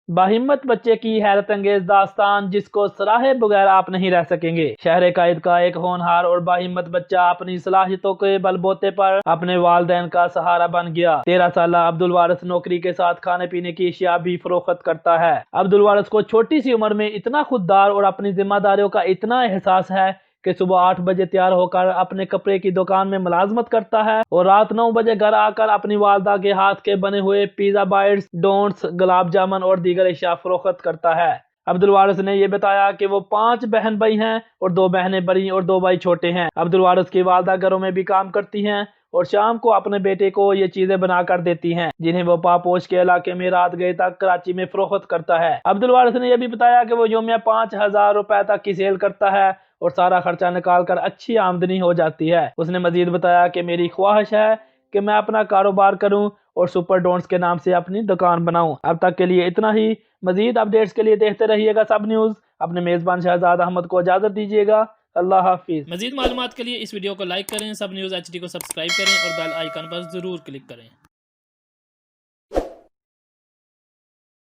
باہمت بچے کی حیرت انگیز داستان جس کو سراہے بغیر آپ نہیں رہ سکیں گے۔ شہر قائد کا ایک ہونہار اور باہمت بچہ اپنی صلاحیتوں کے بل بوتے پر اپنے والدین کا سہارا بن گیا۔ 13 سالہ عبدالوارث نوکری کے ساتھ کھانے پینے کی اشیاء بھی فروخت کرتا ہے۔ عبدالوارث کو چھوٹی سی عمر میں اتنا خوددار اور اپنی ذمہ داریوں کا اتنا احساس ہے کہ صبح 8 بجے تیار ہو کر اپنے کپڑے کی دکان میں ملازمت کرتا ہے اور رات 9 بجے گھر آ کر اپنی والدہ کے ہاتھ کے بنے ہوئے pizza bites, don'ts, gulab jamun اور دیگر اشیاء فروخت کرتا ہے۔ عبدالوارث نے یہ بتایا کہ وہ 5 بہن بھائی ہیں اور 2 بہنیں بڑی اور 2 بھائی چھوٹے ہیں۔ عبدالوارث کی والدہ گھروں میں بھی کام کرتی ہیں اور شام کو اپنے بیٹے کو یہ چیزیں بنا کر دیتی ہیں جنہیں وہ پاپوش کے علاقے میں رات گئے تک کراچی میں فروخت کرتا ہے۔ عبدالوارث نے یہ بھی بتایا کہ وہ یومیہ 5000 روپے تک کی سیل کرتا ہے اور سارا خرچہ نکال کر اچھی آمدنی ہو جاتی ہے۔ اس نے مزید بتایا کہ میری خواہش ہے کہ میں اپنا کاروبار کروں اور سپر ڈونٹس کے نام سے اپنی دکان بناؤں۔ اب تک کے لیے اتنا ہی۔ مزید اپڈیٹس کے لیے دیکھتے رہیے گا سب نیوز۔ اپنے میزبان شہزاد احمد کو اجازت دیجیے گا۔ اللہ حافظ۔ مزید معلومات کے لیے اس ویڈیو کو لائک کریں، سب نیوز HD کو سبسکرائب کریں اور بیل آئیکن پر ضرور کلک کریں۔